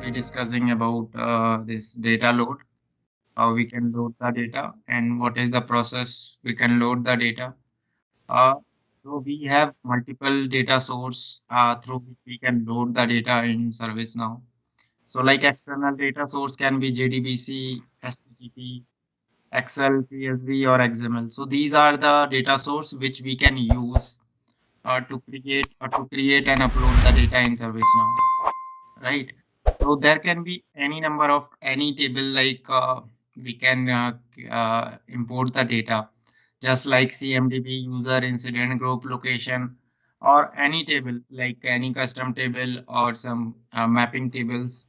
be discussing about this data load, how we can load the data, and what is the process we can load the data. Uh, so we have multiple data source through which we can load the data in ServiceNow. So like external data source can be JDBC, HTTP, Excel, CSV, or XML. So these are the data source which we can use to create and upload the data in ServiceNow, right? So there can be any number of any table like we can import the data just like CMDB, user, incident, group, location, or any table like any custom table or some mapping tables.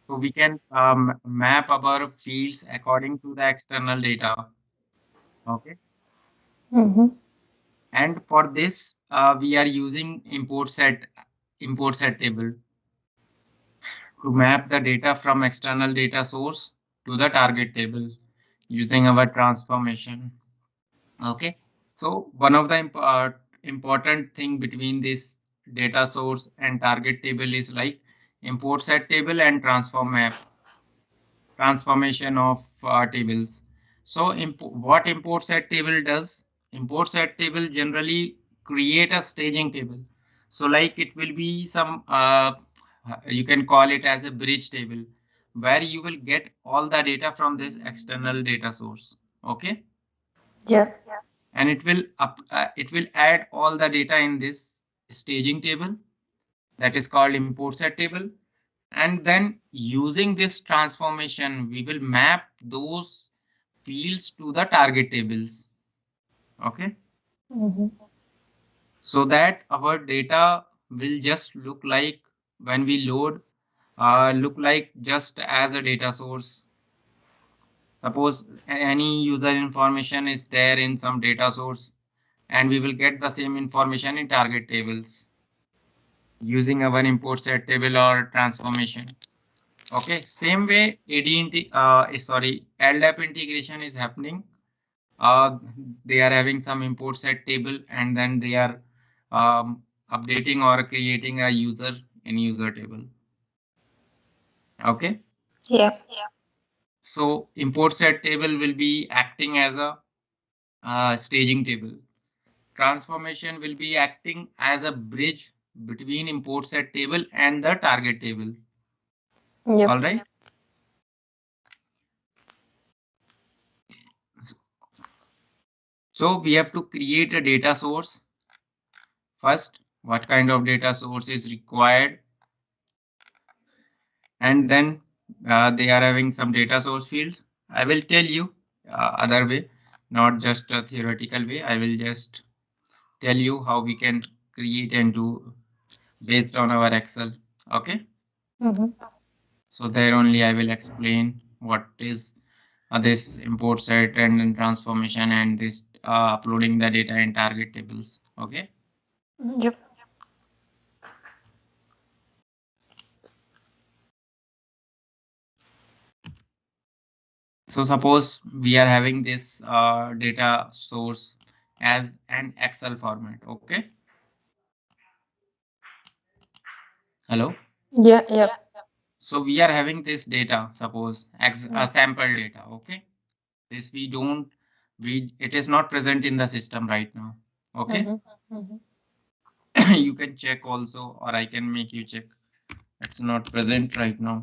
So we can map our fields according to the external data. Okay. Mm-hmm. And for this, we are using import set table to map the data from external data source to the target table using our transformation. Okay. So one of the important thing between this data source and target table is like import set table and transformation of tables. So what import set table does? Import set table generally create a staging table. So like it will be some you can call it as a bridge table where you will get all the data from this external data source. Okay, Yeah. and it will add all the data in this staging table that is called import set table, and then using this transformation we will map those fields to the target tables. Okay, Mm-hmm. so that our data will just look like when we load look like just as a data source. Suppose any user information is there in some data source and we will get the same information in target tables using our import set table or transformation. Okay, same way LDAP integration is happening. They are having some import set table and then they are updating or creating a user in user table. Okay, Yeah. so import set table will be acting as a staging table. Transformation will be acting as a bridge between import set table and the target table. All Yep. right. So we have to create a data source. First, what kind of data source is required, and then they are having some data source fields. I will tell you other way, not just a theoretical way. I will just tell you how we can create and do based on our Excel. Okay. Mm-hmm. So there only I will explain what is this import set and then transformation and this uploading the data in target tables. Okay. Yep. So suppose we are having this data source as an Excel format. Okay. Hello. Yeah. Yep. So we are having this data, suppose Mm. sample data. Okay. This we don't, it is not present in the system right now. Okay. Mm-hmm. Mm-hmm. You can check also, or I can make you check. It's not present right now.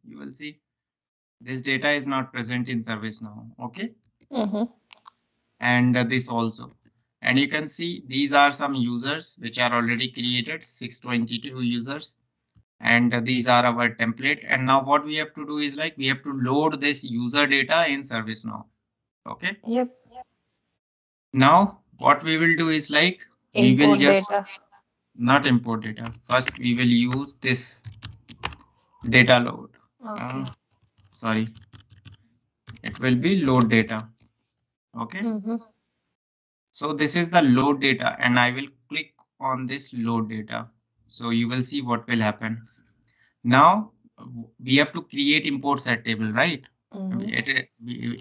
You will see this data is not present in ServiceNow. Okay. Mm-hmm. And this also. And you can see these are some users which are already created, 622 users. And these are our template. And now what we have to do is like we have to load this user data in ServiceNow. Okay. Yep. Now what we will do is like we will Import just data. not import data. First we will use this data load. Uh, Okay. sorry, it will be load data. Okay. Mm-hmm. So this is the load data and I will click on this load data. So you will see what will happen. Now we have to create import set table, right? Mm-hmm.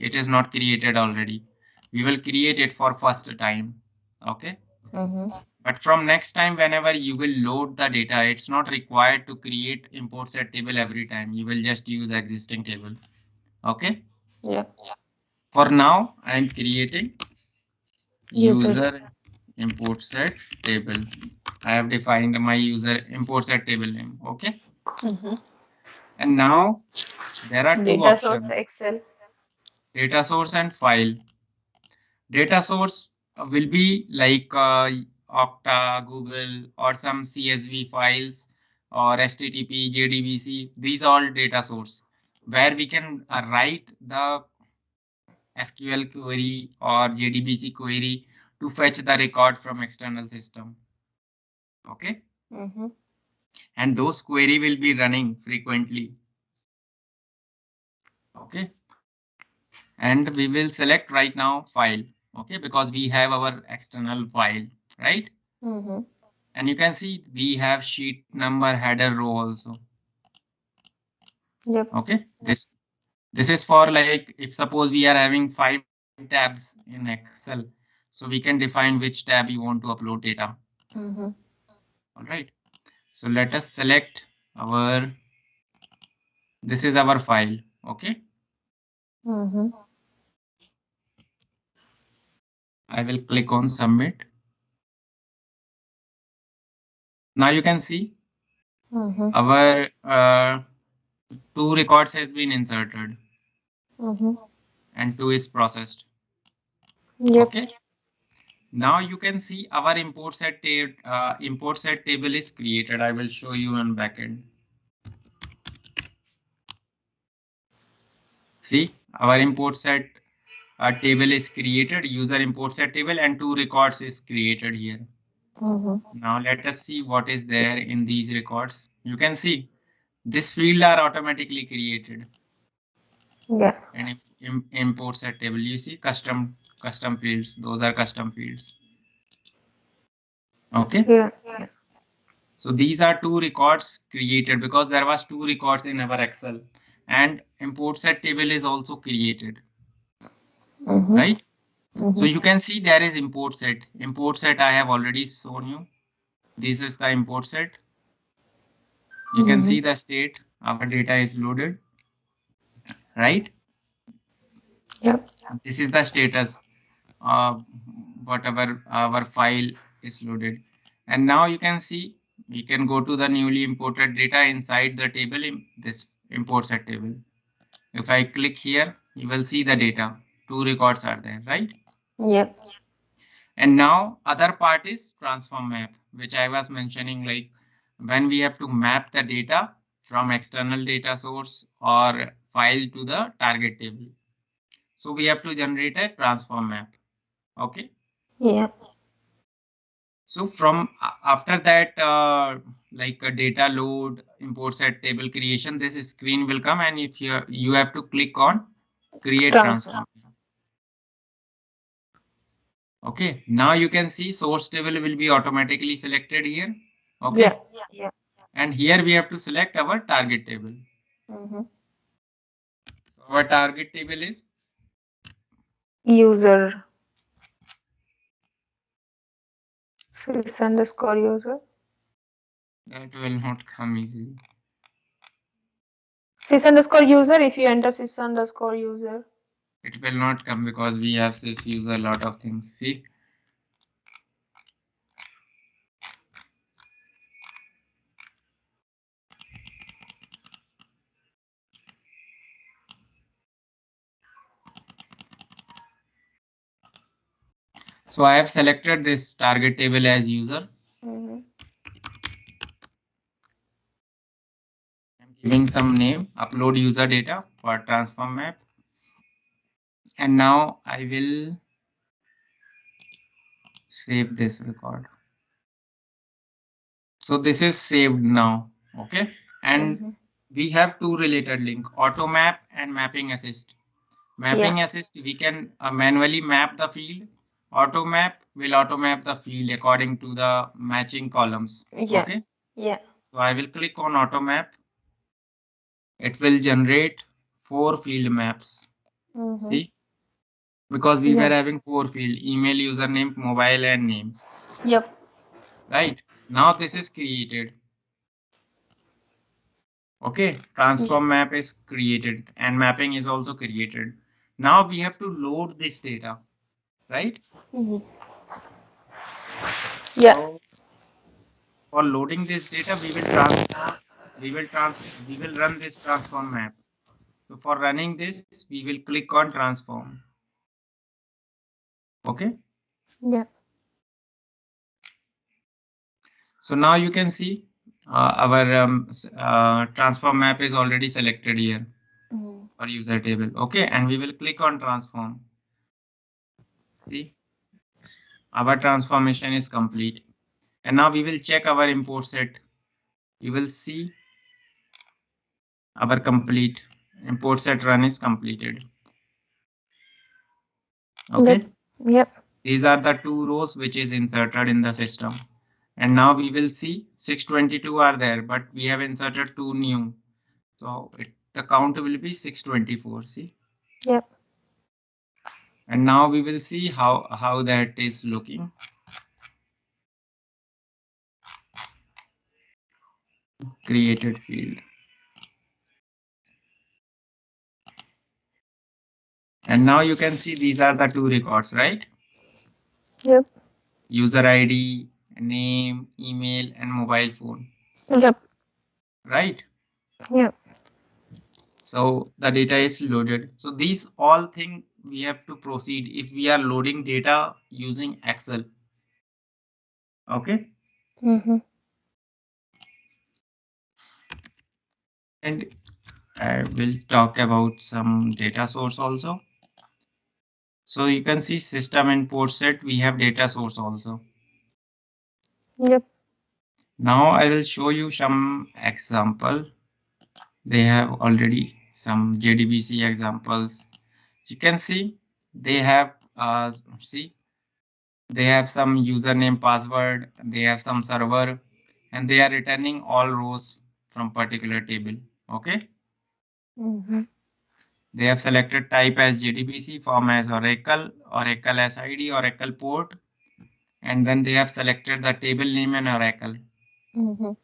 It is not created already. We will create it for first time. Okay. Mm-hmm. But from next time, whenever you will load the data, it's not required to create import set table every time. You will just use existing table. Okay. Yeah. For now, I'm creating User. user import set table. I have defined my user import set table name. Okay. Mm-hmm. And now there are two Data source options, Excel. data source and file. Data source will be like Okta, Google, or some CSV files or HTTP, JDBC. These all data source where we can write the SQL query or JDBC query to fetch the record from external system. Okay. Mm-hmm. And those query will be running frequently. Okay. And we will select right now file. Okay. Because we have our external file, right? Mm-hmm. And you can see we have sheet number header row also. Yep. Okay. This is for like if suppose we are having 5 tabs in Excel. So we can define which tab you want to upload data. Mm-hmm. All right. So let us select our, this is our file. Okay. Mm-hmm. I will click on submit. Now you can see Mm-hmm. our 2 records has been inserted Mm-hmm. and 2 is processed. Yep. Okay. Now you can see our import set table is created. I will show you on backend. See, our import set table is created, user import set table, and 2 records is created here. Mm-hmm. Now let us see what is there in these records. You can see this field are automatically created Yeah. and import set table. You see custom fields. Those are custom fields. Okay. Yeah. Yeah. So these are 2 records created because there was 2 records in our Excel and import set table is also created, Mm-hmm. right? So Mm-hmm. you can see there is import set. Import set I have already shown you. This is the import set. You can Mm-hmm. see the state. Our data is loaded, right? Yep. This is the status. Uh, Whatever our file is loaded. And now you can see we can go to the newly imported data inside the table in this import set table. If I click here, you will see the data. 2 records are there, right? Yep. And now other part is transform map, which I was mentioning, like when we have to map the data from external data source or file to the target table. So we have to generate a transform map. Okay. Yeah. So from after that, like a data load, import set table creation, this screen will come, and if you have to click on create Transfer. transform. Okay, now you can see source table will be automatically selected here. Yeah. Okay, Yeah. and here we have to select our target table. Mm-hmm. So our target table is, User. Sys underscore user. that will not come easily. Sys underscore user. If you enter sys underscore user. It will not come because we have this user a lot of things. See, so I have selected this target table as user. Mm-hmm. I'm giving some name, upload user data for transform map. And now I will save this record. So this is saved now. Okay. And Mm-hmm. we have 2 related link, auto map and mapping assist. Yeah. Mapping assist, we can manually map the field. Auto map will auto map the field according to the matching columns. Yeah. Okay. Yeah. So I will click on auto map. It will generate 4 field maps. Mm-hmm. See, because we were Yeah. having 4 field, email, username, mobile, and name. Yep. right? Now this is created. Okay, Yeah. transform map is created and mapping is also created. Now we have to load this data, right? Mhm. Yeah. So for loading this data, we will run this transform map. So for running this, we will click on transform. Okay. Yeah. So now you can see our transform map is already selected here Mhm. for user table. Okay, and we will click on transform. See, our transformation is complete. And now we will check our import set. You will see our complete import set run is completed. Yep. Okay, Yep. these are the two rows which is inserted in the system. And now we will see 622 are there, but we have inserted two new. So the count will be 624. See, Yep. and now we will see how that is looking. Created field. And now you can see these are the two records, right? Yep. User ID, name, email, and mobile phone, Yep. right? Yep. So the data is loaded. So these all thing we have to proceed if we are loading data using Excel. Okay. Mhm. And I will talk about some data source also. So you can see system import set, we have data source also. Yep. Now I will show you some example. They have already some JDBC examples. You can see they have see they have some username password, they have some server, and they are returning all rows from particular table. Okay, Mhm. they have selected type as JDBC, form as Oracle, Oracle as ID, Oracle port, and then they have selected the table name and Oracle, Mhm.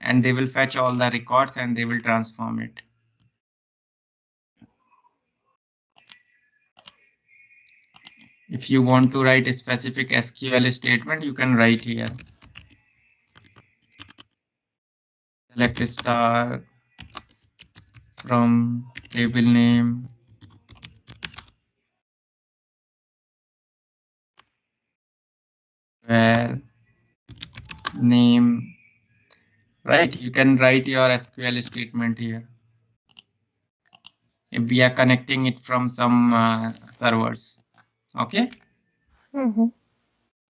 and they will fetch all the records and they will transform it. If you want to write a specific SQL statement, you can write here. Select star from table name where name, right? You can write your SQL statement here. If we are connecting it from some servers, okay? Mhm.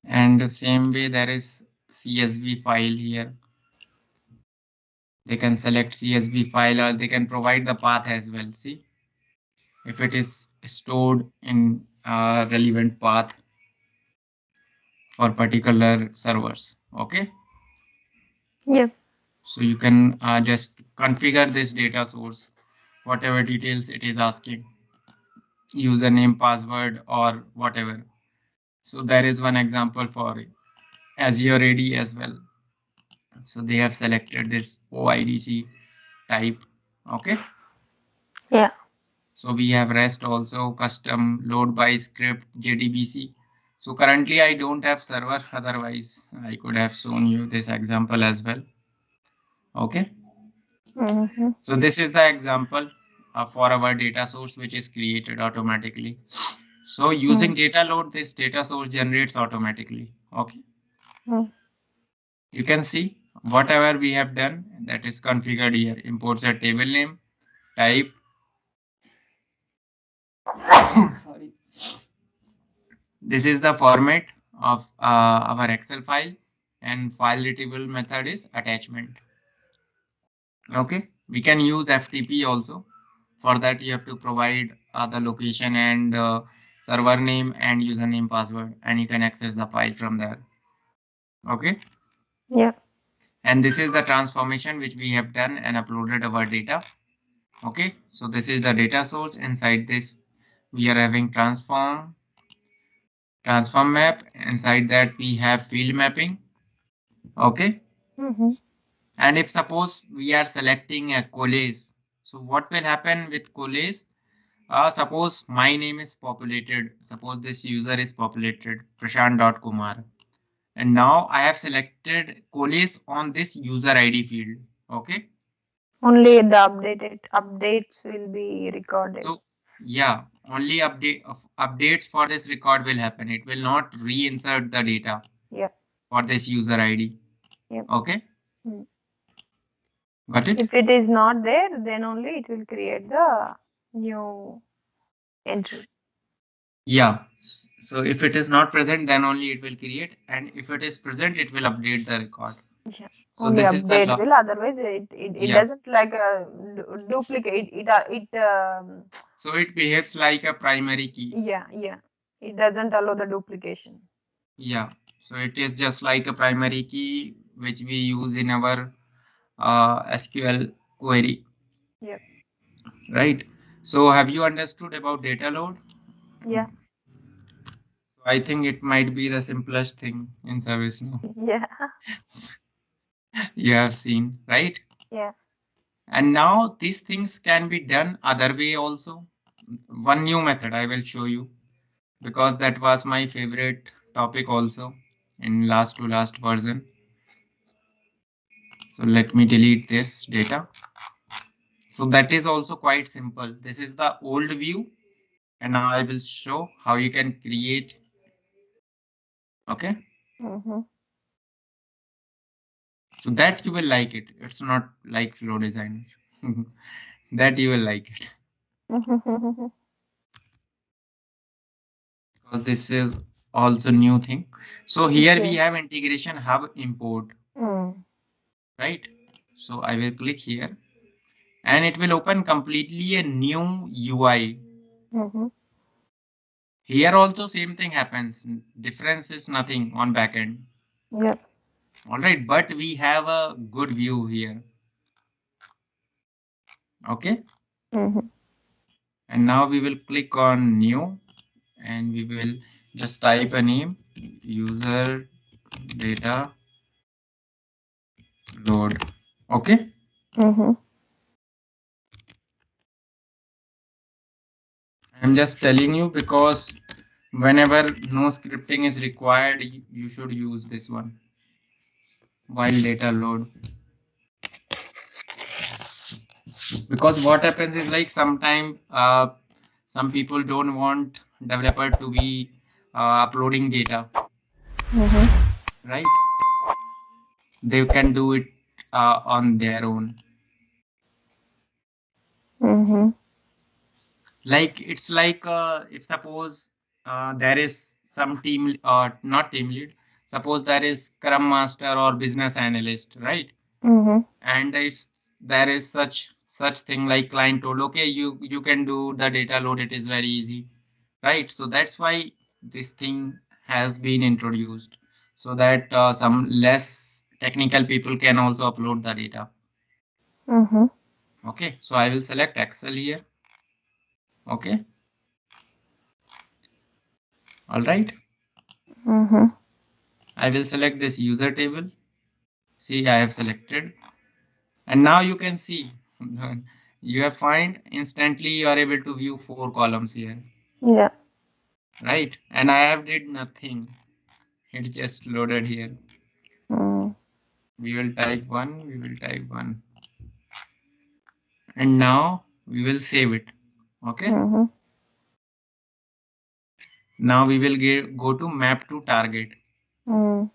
And the same way there is CSV file here. They can select CSV file or they can provide the path as well. See, if it is stored in a relevant path for particular servers, okay? Yep. So you can just configure this data source, whatever details it is asking, username, password, or whatever. So there is one example for Azure AD as well. So they have selected this OIDC type. Okay. Yeah. So we have REST also, custom load by script, JDBC. So currently I don't have server. Otherwise, I could have shown you this example as well. Okay. Mhm. So this is the example for our data source, which is created automatically. So using Mhm. data load, this data source generates automatically. Okay. Mhm. You can see whatever we have done that is configured here. Imports a table name, type. Sorry. This is the format of our Excel file, and file retrieval method is attachment. Okay. We can use FTP also. For that, you have to provide the location and server name and username password, and you can access the file from there. Okay. Yep. And this is the transformation which we have done and uploaded our data. Okay. So this is the data source. Inside this, we are having transform map. Inside that, we have field mapping. Okay. Mm-hmm. And if suppose we are selecting a college, so what will happen with college? Suppose my name is populated. Suppose this user is populated Prashant.Kumar. And now I have selected college on this user ID field. Okay. Only the updates will be recorded. So yeah, only updates for this record will happen. It will not reinsert the data Yeah. for this user ID. Yep. Okay. Mm. Got it? If it is not there, then only it will create the new entry. Yeah. So if it is not present, then only it will create. And if it is present, it will update the record. Yeah. So Only this is the update law. will. Otherwise, it Yeah. doesn't like a duplicate. So it behaves like a primary key. Yeah, yeah. It doesn't allow the duplication. Yeah. So it is just like a primary key which we use in our SQL query, Yep. right? So have you understood about data load? Yeah. So I think it might be the simplest thing in ServiceNow Yeah. you have seen, right? Yeah. And now these things can be done other way also. One new method I will show you because that was my favorite topic also in last to last version. So let me delete this data. So that is also quite simple. This is the old view and now I will show how you can create. Okay. Mm-hmm. So that you will like it. It's not like flow designer. That you will like it because this is also new thing. So here we Okay. have integration hub import, Mm. right? So I will click here and it will open completely a new UI. Mm-hmm. Here also same thing happens. Difference is nothing on backend. Yep. All right, but we have a good view here. Okay. Mm-hmm. And now we will click on new and we will just type a name user data load. Okay. Mm-hmm. I'm just telling you because whenever no scripting is required, you should use this one while data load. Because what happens is like sometime some people don't want developer to be uploading data, Mm-hmm. right? They can do it on their own. Mm-hmm. Like it's like if suppose there is some team or not team lead, suppose there is scrum master or business analyst, right? Mm-hmm. And if there is such thing like client told okay you can do the data load, it is very easy, right? So that's why this thing has been introduced so that some less technical people can also upload the data. Mm-hmm. Okay, so I will select Excel here. Okay, all right. Mm-hmm. I will select this user table. See, I have selected and now you can see you have find instantly you are able to view 4 columns here, Yeah. right? And I have did nothing. It just loaded here. Mm. We will type one, we will type one. And now we will save it. Okay. Mm-hmm. Now we will go to map to target. Mm.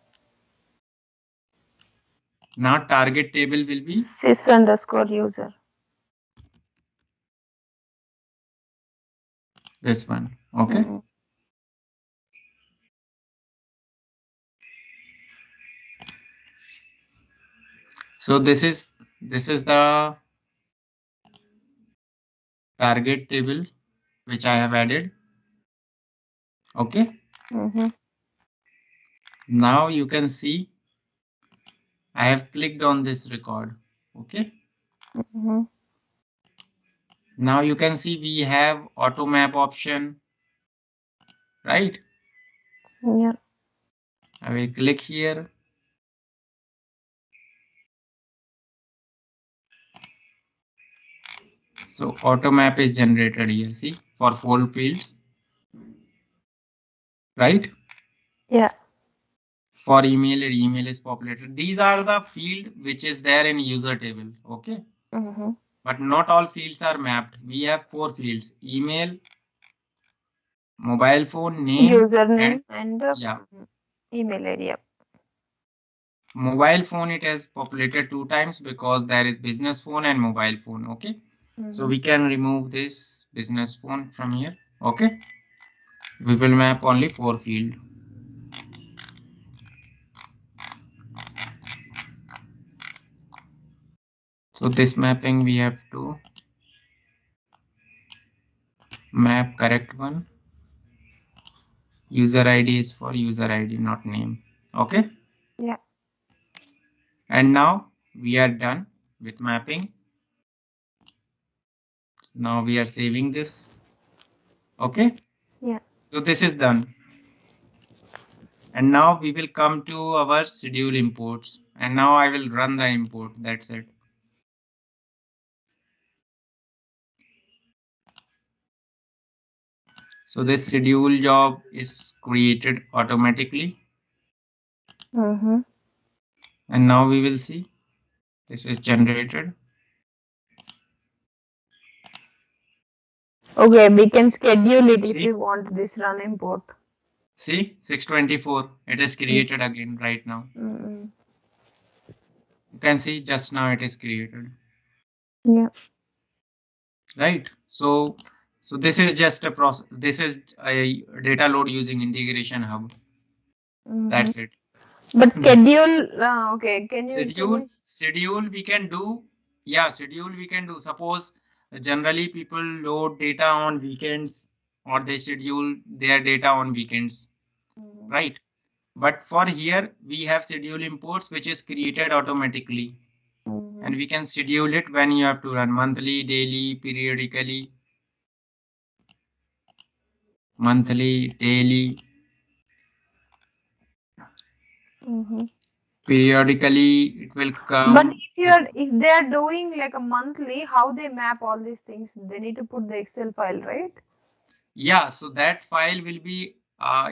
Now target table will be Sys_user. this one. Okay. Mm. So this is the target table which I have added. Okay. Mm-hmm. Now you can see I have clicked on this record. Okay. Mm-hmm. Now you can see we have auto map option, right? Yeah. I will click here So auto map is generated here. See, for 4 fields, right? Yeah. For email is populated. These are the field which is there in user table. Okay. Mm-hmm. But not all fields are mapped. We have 4 fields: email, mobile phone, name, and Username and yeah, email ID. Yep. mobile phone it has populated 2 times because there is business phone and mobile phone. Okay. So Mm-hmm. we can remove this business phone from here. Okay. We will map only 4 field. So this mapping we have to map correct one. User ID is for user ID, not name. Okay. Yeah. And now we are done with mapping. Now we are saving this. Okay. Yeah. So this is done. And now we will come to our schedule imports. And now I will run the import. That's it. So this schedule job is created automatically. Mm-hmm. And now we will see this is generated. Okay, we can schedule it if See, you want this run import. see 624. It is created again right now. Mm-hmm. You can see just now it is created. Yeah. Right. So this is just a process. This is a data load using integration hub. Mm-hmm. That's it. But schedule, okay, can you schedule information? schedule we can do. Yeah, schedule we can do. Suppose generally people load data on weekends or they schedule their data on weekends, Mm-hmm. right? But for here we have schedule imports which is created automatically, Mm-hmm. and we can schedule it when you have to run monthly, daily, periodically. Monthly, daily, Mm-hmm. periodically it will But come. if they are doing like a monthly, how they map all these things? They need to put the Excel file, right? Yeah, so that file will be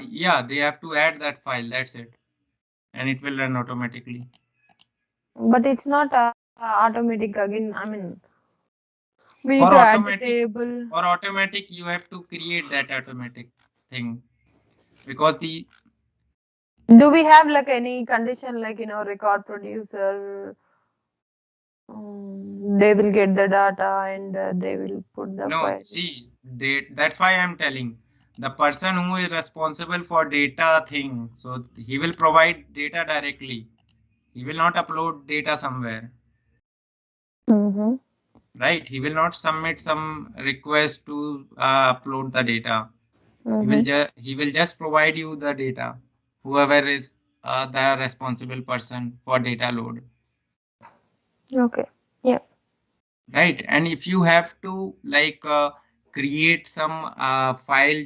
yeah, they have to add that file. That's it, and it will run automatically. But it's not automatic again. I mean, we need For to add the automatic, table. you have to create that automatic thing because the Do we have like any condition like record producer? They will get the data and they will put the no, file. see, that's why I'm telling the person who is responsible for data thing. So he will provide data directly. He will not upload data somewhere, Mm-hmm. right? He will not submit some request to upload the data. Mm-hmm. He will just provide you the data, whoever is the responsible person for data load, Okay. Yeah. right? And if you have to like create some file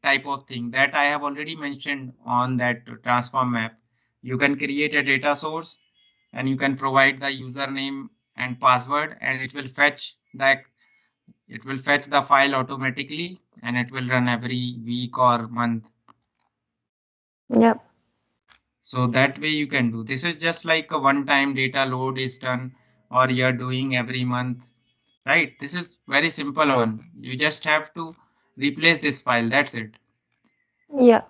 type of thing that I have already mentioned on that transform map, you can create a data source and you can provide the username and password, and it will fetch the file automatically, and it will run every week or month. Yeah. So that way you can do. This is just like a one time data load is done, or you're doing every month, right? This is very simple one. You just have to replace this file. That's it. Yeah.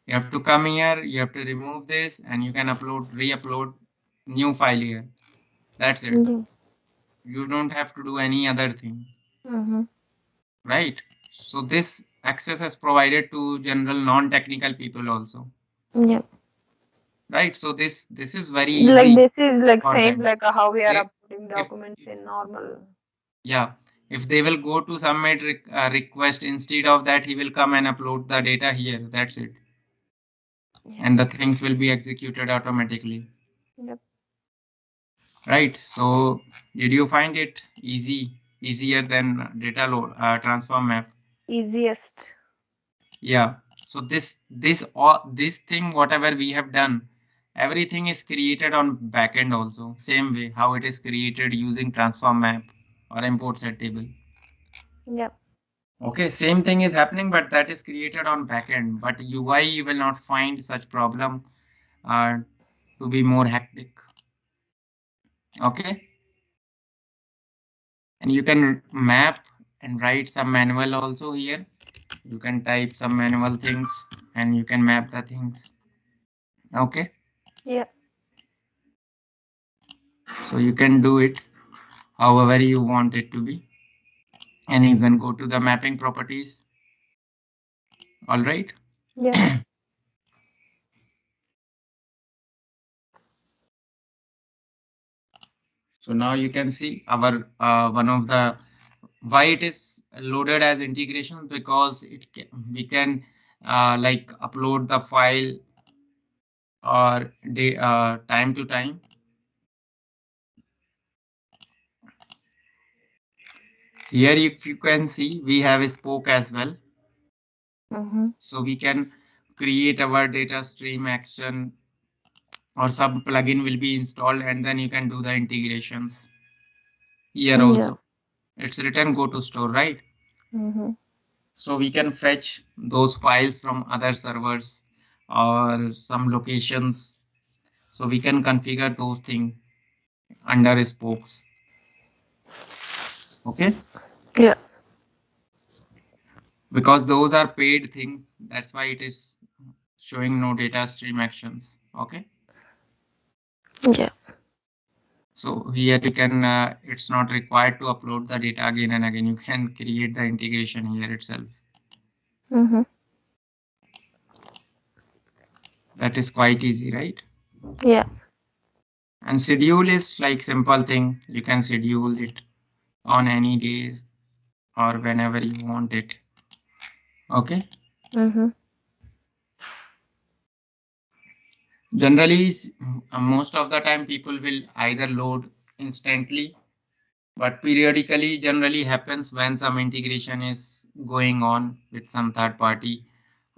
You have to come here, you have to remove this, and you can re-upload new file here. That's it. Mm-hmm. You don't have to do any other thing, Mm-hmm. right? So this access is provided to general non-technical people also, Yeah. right? So this is very Like easy this is like for same them. like how we are If uploading if documents in normal. Yeah, if they will go to submit request, instead of that he will come and upload the data here. That's it, Yeah. and the things will be executed automatically, Yep. right? So did you find it easier than data load transform map? Easiest. Yeah. So this thing whatever we have done, everything is created on backend also. Same way how it is created using transform map or import set table. Yep. Okay, same thing is happening, but that is created on backend. But UI, you will not find such problem uh, to be more hectic. Okay, and you can map and write some manual also here. You can type some manual things and you can map the things. Okay, Yep. so you can do it however you want it to be, and you can go to the mapping properties. All right. Yep. So now you can see our one of the why it is loaded as integration, because we can like upload the file or time to time. Here if you can see we have a spoke as well, Mm-hmm. so we can create our data stream action, or some plugin will be installed, and then you can do the integrations here Yeah. also. It's written go to store, right? Mm-hmm. So we can fetch those files from other servers or some locations. So we can configure those things under spokes. Okay. Yeah. Because those are paid things. That's why it is showing no data stream actions. Okay. Yeah. So here you can, it's not required to upload the data again and again. You can create the integration here itself. Mm-hmm. That is quite easy, right? Yeah. And schedule is like simple thing. You can schedule it on any days or whenever you want it. Okay. Mm-hmm. Generally, most of the time people will either load instantly, but periodically generally happens when some integration is going on with some third party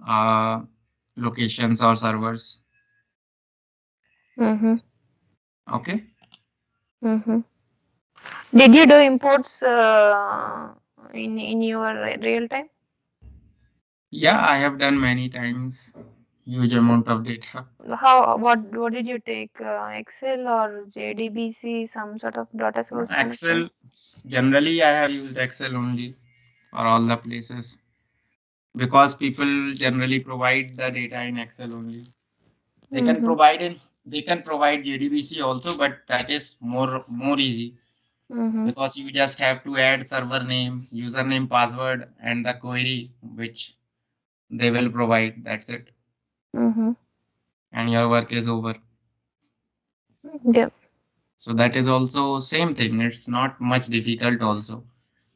uh, locations or servers. Mm-hmm. Okay. Mm-hmm. Did you do imports in your real time? Yeah, I have done many times. Huge amount of data. How? What did you take? Excel or JDBC? Some sort of data source connection? Excel. Generally, I have used Excel only for all the places, because people generally provide the data in Excel only. They can Mm-hmm. provide in they can provide JDBC also, but that is more easy, Mm-hmm. because you just have to add server name, username, password, and the query which they will provide. That's it, Mm-hmm. and your work is over. Yep. So that is also same thing. It's not much difficult also,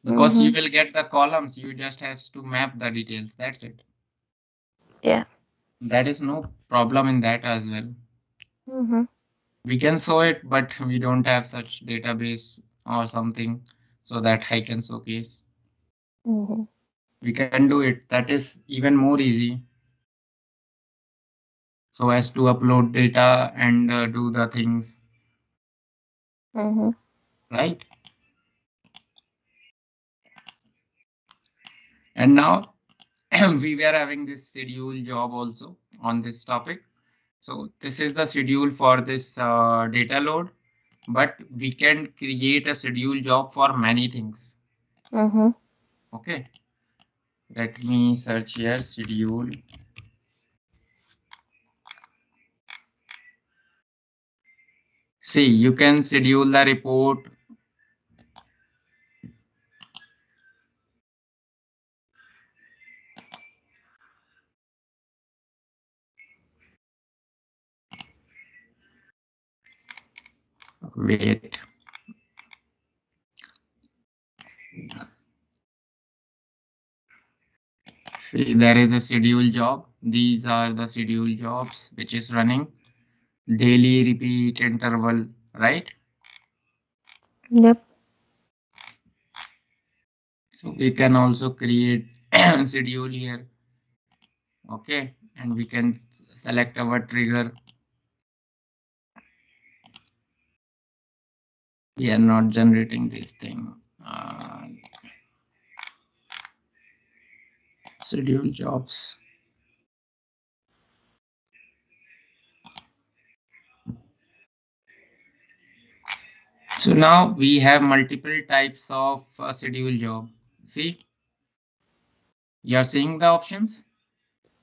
because Mm-hmm. you will get the columns. You just have to map the details. That's it. Yeah. That is no problem in that as well. Mm-hmm. We can show it, but we don't have such database or something so that I can showcase. Mm-hmm. We can do it. That is even more easy. So as to upload data and do the things, Mm-hmm. right? And now we were having this schedule job also on this topic. So this is the schedule for this data load, but we can create a schedule job for many things. Mm-hmm. Okay, let me search here schedule. See, you can schedule the report. Wait, see, there is a schedule job. These are the schedule jobs which is running daily repeat interval, right? Yep. So we can also create schedule here. Okay, and we can select our trigger. We are not generating this thing. schedule jobs. So now we have multiple types of schedule job. See, you are seeing the options.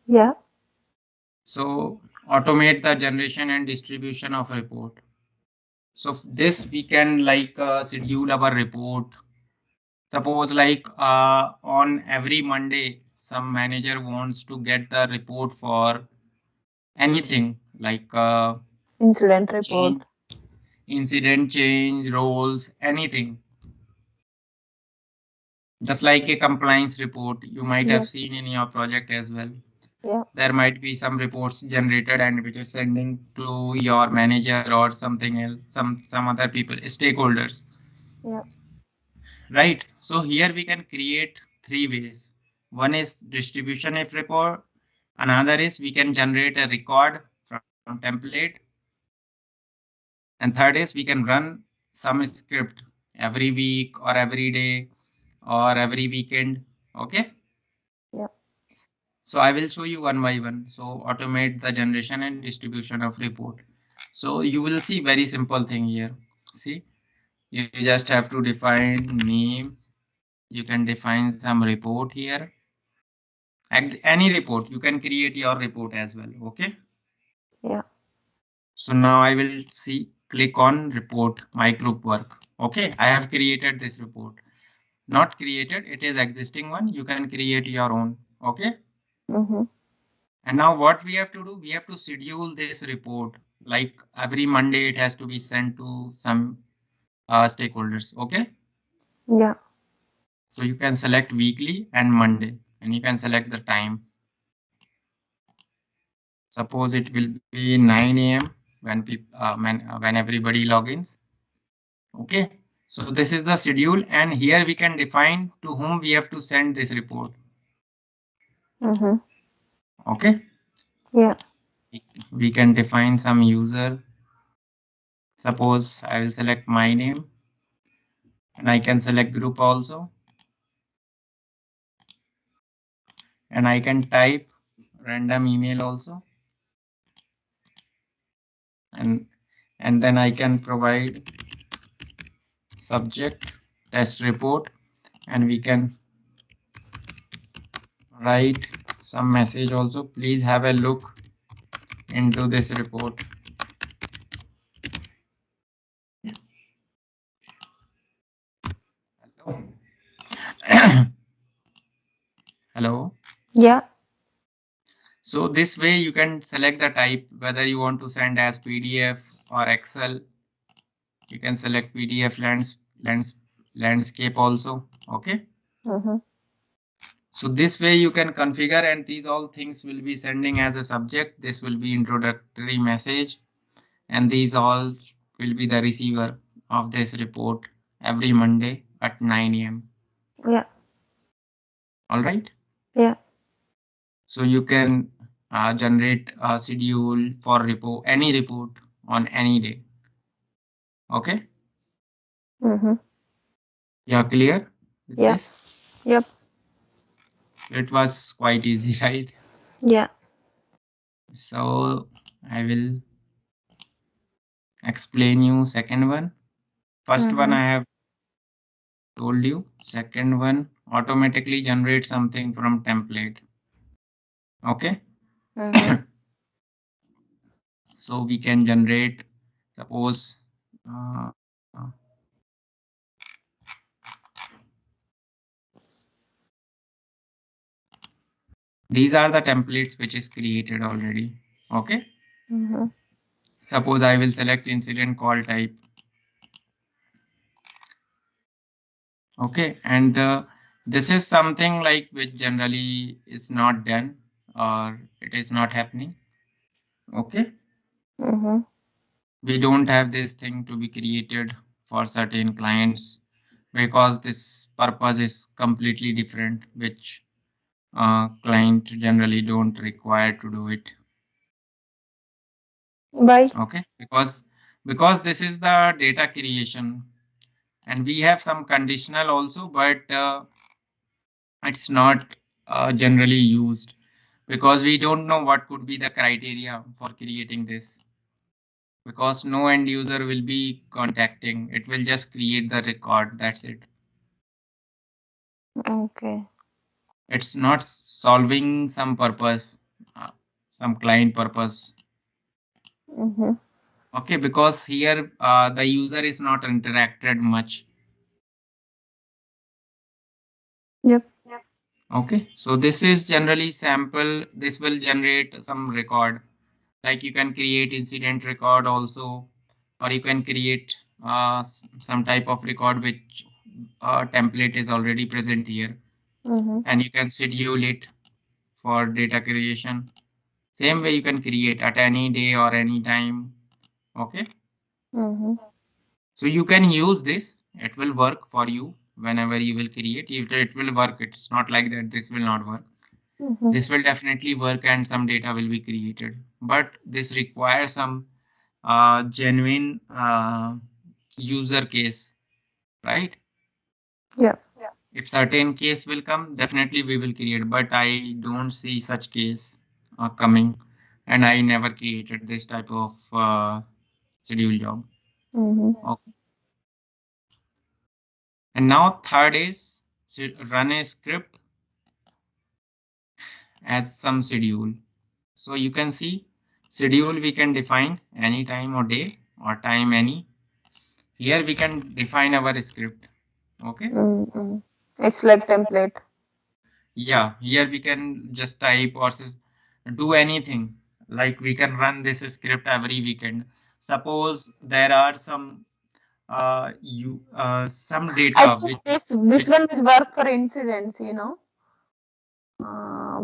Yeah. So automate the generation and distribution of report. So this we can like schedule our report. Suppose like on every Monday, some manager wants to get the report for anything like Incident report. change, incident change, roles, anything. Just like a compliance report, you might have Yep. seen in your project as well. Yeah. There might be some reports generated and which is sending to your manager or something else, some other people, stakeholders, Yeah. right? So here we can create three ways. One is distribution of report. Another is we can generate a record from template. And third is we can run some script every week or every day or every weekend. Okay. Yeah. So I will show you one by one. So automate the generation and distribution of report. So you will see very simple thing here. See, you just have to define name. You can define some report here. Any report, you can create your report as well. Okay. Yeah. So now I will see, click on report, my group work. Okay. I have created this report. Not created, it is existing one. You can create your own. Okay. Mm-hmm. And now what we have to do, we have to schedule this report. Like every Monday, it has to be sent to some stakeholders. Okay. Yeah. So you can select weekly and Monday, and you can select the time. Suppose it will be 9 a.m. when people when everybody logins. Okay. So this is the schedule, and here we can define to whom we have to send this report. Mm-hmm. Okay. Yeah. We can define some user. Suppose I will select my name, and I can select group also, and I can type random email also, and then I can provide subject test report, and we can write some message also. Please have a look into this report. Hello. Yeah. So this way you can select the type, whether you want to send as PDF or Excel. You can select PDF landscape also. Okay. Mm-hmm. So this way you can configure, and these all things will be sending as a subject. This will be introductory message, and these all will be the receiver of this report every Monday at 9 a.m. Yeah. All right. Yeah. So you can generate a schedule for report, any report on any day. Okay. Mm-hmm. You are clear with Yeah. this? Yep. It was quite easy, right? Yeah. So I will explain you second one. First one Mm-hmm. I have told you. Second one, automatically generate something from template. Okay. Mm-hmm. So we can generate, suppose, uh, these are the templates which is created already. Okay. Mm-hmm. Suppose I will select incident call type. Okay. And this is something like which generally is not done or it is not happening. Okay. Mm-hmm. We don't have this thing to be created for certain clients because this purpose is completely different, which client generally don't require to do it. Bye. Okay. Because this is the data creation, and we have some conditional also, but it's not generally used, because we don't know what could be the criteria for creating this, because no end user will be contacting, it will just create the record, that's it. Okay. It's not solving some purpose, uh, some client purpose. Mm-hmm. Okay, because here the user is not interacted much. Yep. Okay, so this is generally sample. This will generate some record. Like you can create incident record also, or you can create some type of record which template is already present here, Mm-hmm. and you can schedule it for data creation. Same way you can create at any day or any time. Okay, Mm-hmm. so you can use this. It will work for you whenever you will create. It will work. It's not like that this will not work. Mm-hmm. This will definitely work and some data will be created. But this requires some genuine user case, right? Yep. If certain case will come, definitely we will create. But I don't see such case coming, and I never created this type of schedule job. Mm-hmm. Okay. And now third is run a script as some schedule. So you can see schedule we can define any time or day or time any. Here we can define our script. Okay. Mm-hmm. It's like template. Yeah, here we can just type or do anything. Like we can run this script every weekend. Suppose there are some I data think which this which one will work for incidents, you know.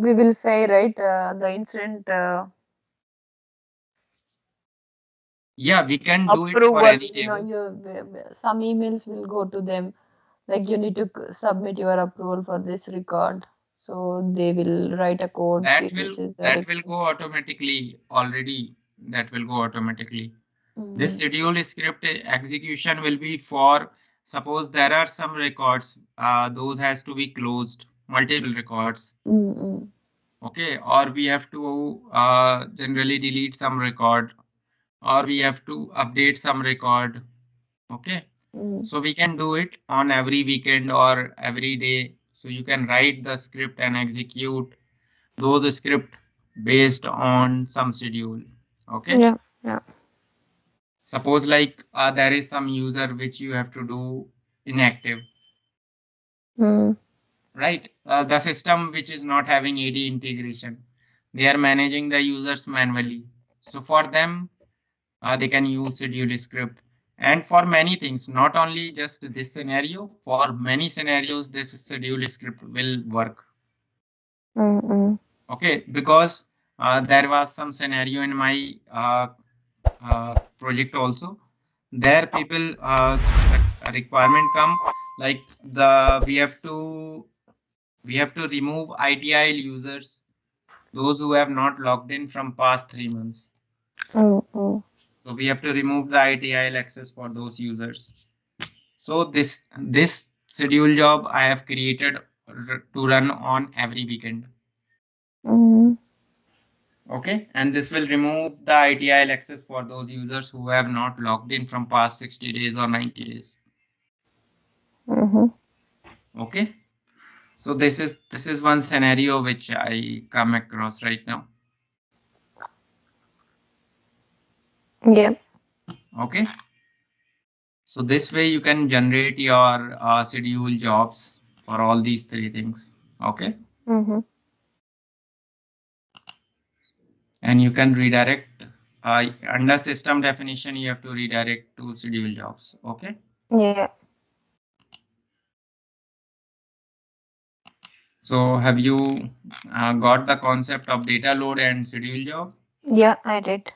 We will say, right, the incident yeah, we can do it for approval, any you know, table. some emails will go to them, like you need to submit your approval for this record. So they will write a code, see That will this is the that will record. go automatically already. That will go automatically. This Mm, schedule script execution will be for, suppose there are some records, those has to be closed, multiple records. mm, mm, Okay, or we have to generally delete some record, or we have to update some record. Okay, mm. so we can do it on every weekend or every day. So you can write the script and execute those script based on some schedule. Okay, Yeah, yeah. suppose like there is some user which you have to do inactive, Mm, right? The system which is not having AD integration, they are managing the users manually. So for them, they can use schedule script. And for many things, not only just this scenario, for many scenarios, this schedule script will work. mm, mm, Okay, because there was some scenario in my project also. There people, the requirement come like we have to remove ITIL users, those who have not logged in from past 3 months. mm, mm, So we have to remove the ITIL access for those users. So this schedule job I have created to run on every weekend. mm, Okay, and this will remove the ITIL access for those users who have not logged in from past 60 days or 90 days. mhm. Okay, so this is one scenario which I come across right now. Yeah. Okay, so this way you can generate your schedule jobs for all these three things. Okay, Mhm. and you can redirect under system definition. You have to redirect to schedule jobs. Okay, Yeah. so have you got the concept of data load and schedule job? Yeah, I did.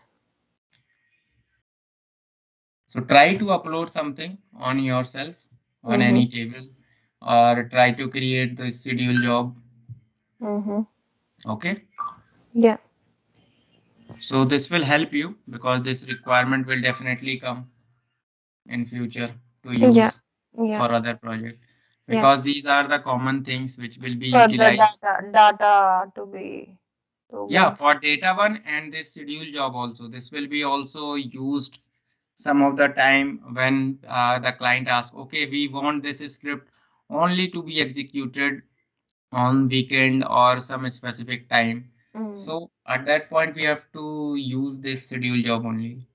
So try to upload something on yourself on Mhm. any table, or try to create the schedule job. Mhm. Okay, Yeah. so this will help you because this requirement will definitely come in future to Yeah. use Yeah. for other project. Yeah. because these are the common things which will be For the utilized. data to Yeah, move. for data one and this schedule job also. This will be also used some of the time when the client asks, okay, we want this script only to be executed on weekend or some specific time. Mm. So at that point, we have to use this schedule job only.